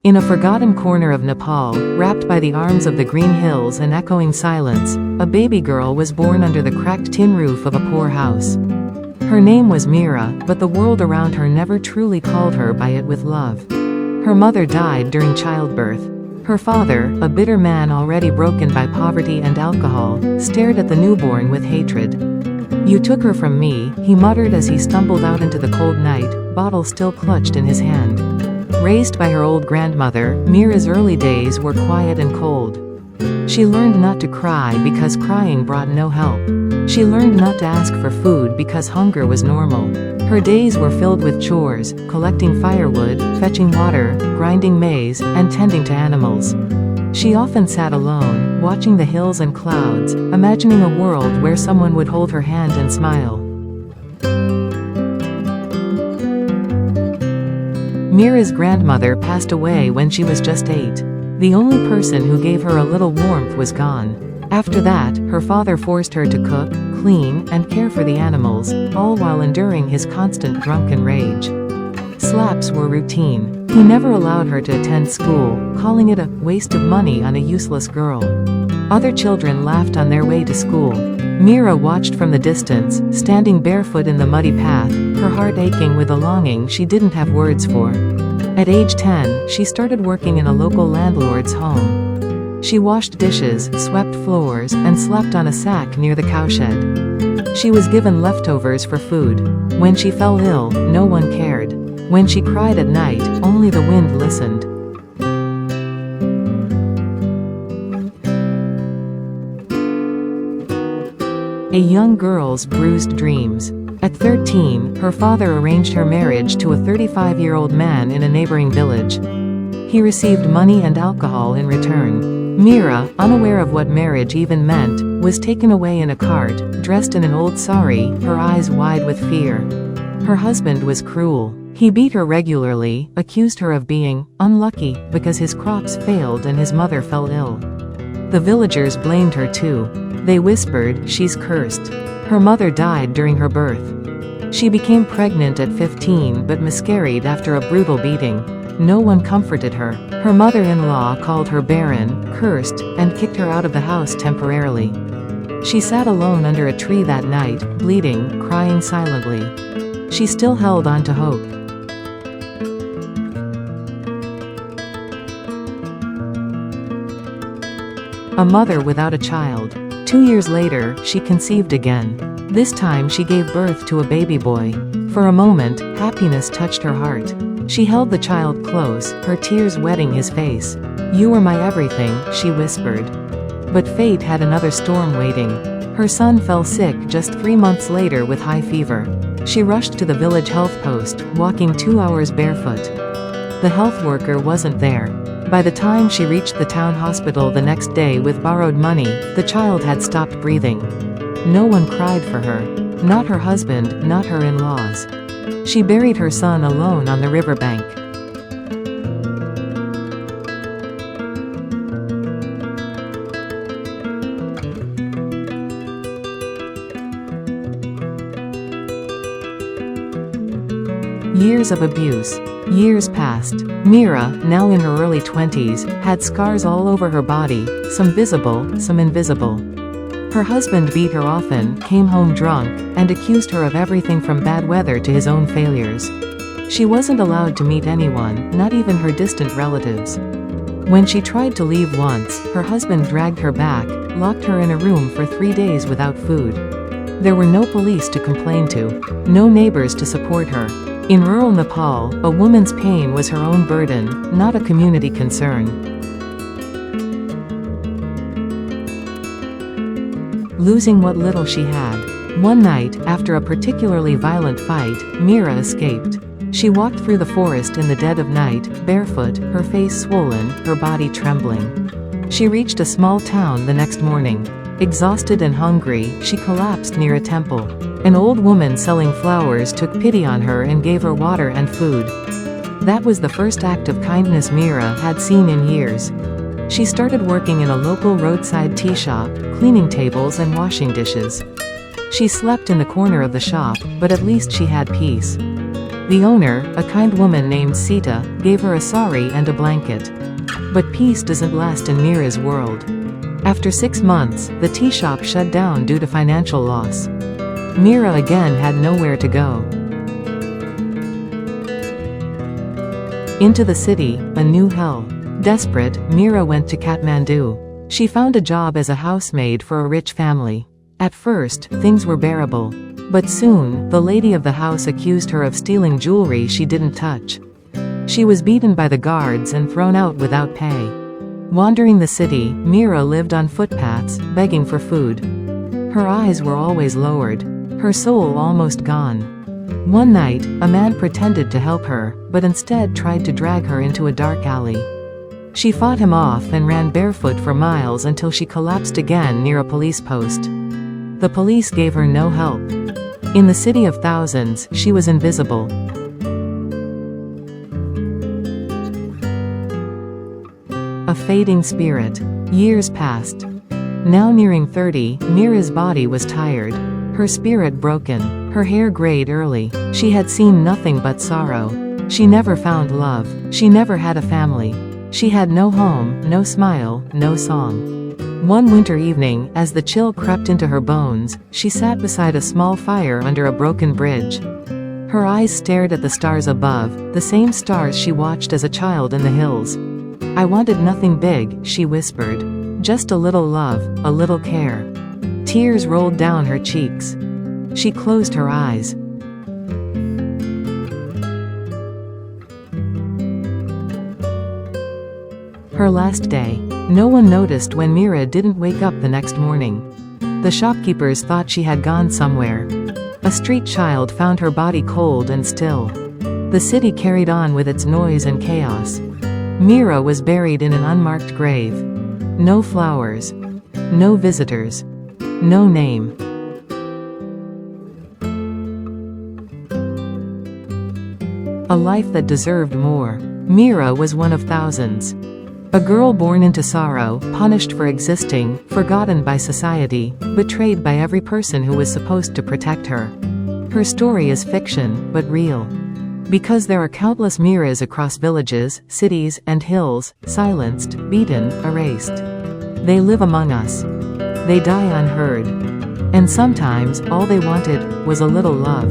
In a forgotten corner of Nepal, wrapped by the arms of the green hills and echoing silence, a baby girl was born under the cracked tin roof of a poor house. Her name was Meera, but the world around her never truly called her by it with love. Her mother died during childbirth. Her father, a bitter man already broken by poverty and alcohol, stared at the newborn with hatred. "You took her from me," he muttered as he stumbled out into the cold night, bottle still clutched in his hand. Raised by her old grandmother, Meera's early days were quiet and cold. She learned not to cry because crying brought no help. She learned not to ask for food because hunger was normal. Her days were filled with chores, collecting firewood, fetching water, grinding maize, and tending to animals. She often sat alone, watching the hills and clouds, imagining a world where someone would hold her hand and smile. Meera's grandmother passed away when she was just 8. The only person who gave her a little warmth was gone. After that, her father forced her to cook, clean, and care for the animals, all while enduring his constant drunken rage. Slaps were routine. He never allowed her to attend school, calling it a waste of money on a useless girl. Other children laughed on their way to school. Meera watched from the distance, standing barefoot in the muddy path, her heart aching with a longing she didn't have words for. At age 10, she started working in a local landlord's home. She washed dishes, swept floors, and slept on a sack near the cowshed. She was given leftovers for food. When she fell ill, no one cared. When she cried at night, only the wind listened. A young girl's bruised dreams. At 13, her father arranged her marriage to a 35-year-old man in a neighboring village. He received money and alcohol in return. Meera, unaware of what marriage even meant, was taken away in a cart, dressed in an old sari, her eyes wide with fear. Her husband was cruel. He beat her regularly, accused her of being unlucky because his crops failed and his mother fell ill. The villagers blamed her too. They whispered, "She's cursed." Her mother died during her birth. She became pregnant at 15 but miscarried after a brutal beating. No one comforted her. Her mother-in-law called her barren, cursed, and kicked her out of the house temporarily. She sat alone under a tree that night, bleeding, crying silently. She still held on to hope. A mother without a child. 2 years later, she conceived again. This time she gave birth to a baby boy. For a moment, happiness touched her heart. She held the child close, her tears wetting his face. "You were my everything," she whispered. But fate had another storm waiting. Her son fell sick just 3 months later with high fever. She rushed to the village health post, walking 2 hours barefoot. The health worker wasn't there. By the time she reached the town hospital the next day with borrowed money, the child had stopped breathing. No one cried for her. Not her husband, not her in-laws. She buried her son alone on the riverbank. Years of abuse. Years passed. Meera, now in her early 20s, had scars all over her body, some visible, some invisible. Her husband beat her often, came home drunk, and accused her of everything from bad weather to his own failures. She wasn't allowed to meet anyone, not even her distant relatives. When she tried to leave once, her husband dragged her back, locked her in a room for 3 days without food. There were no police to complain to, no neighbors to support her. In rural Nepal, a woman's pain was her own burden, not a community concern. Losing what little she had. One night, after a particularly violent fight, Meera escaped. She walked through the forest in the dead of night, barefoot, her face swollen, her body trembling. She reached a small town the next morning. Exhausted and hungry, she collapsed near a temple. An old woman selling flowers took pity on her and gave her water and food. That was the first act of kindness Meera had seen in years. She started working in a local roadside tea shop, cleaning tables and washing dishes. She slept in the corner of the shop, but at least she had peace. The owner, a kind woman named Sita, gave her a sari and a blanket. But peace doesn't last in Meera's world. After 6 months, the tea shop shut down due to financial loss. Meera again had nowhere to go. Into the city, a new hell. Desperate, Meera went to Kathmandu. She found a job as a housemaid for a rich family. At first, things were bearable. But soon, the lady of the house accused her of stealing jewelry she didn't touch. She was beaten by the guards and thrown out without pay. Wandering the city, Meera lived on footpaths, begging for food. Her eyes were always lowered. Her soul almost gone. One night, a man pretended to help her, but instead tried to drag her into a dark alley. She fought him off and ran barefoot for miles until she collapsed again near a police post. The police gave her no help. In the city of thousands, she was invisible. A fading spirit. Years passed. Now nearing 30, Meera's body was tired. Her spirit broken. Her hair grayed early. She had seen nothing but sorrow. She never found love. She never had a family. She had no home, no smile, no song. One winter evening, as the chill crept into her bones, she sat beside a small fire under a broken bridge. Her eyes stared at the stars above, the same stars she watched as a child in the hills. "I wanted nothing big," she whispered. "Just a little love, a little care." Tears rolled down her cheeks. She closed her eyes. Her last day. No one noticed when Meera didn't wake up the next morning. The shopkeepers thought she had gone somewhere. A street child found her body cold and still. The city carried on with its noise and chaos. Meera was buried in an unmarked grave. No flowers. No visitors. No name. A life that deserved more. Meera was one of thousands. A girl born into sorrow, punished for existing, forgotten by society, betrayed by every person who was supposed to protect her. Her story is fiction, but real. Because there are countless Meeras across villages, cities, and hills, silenced, beaten, erased. They live among us. They die unheard. And sometimes, all they wanted was a little love.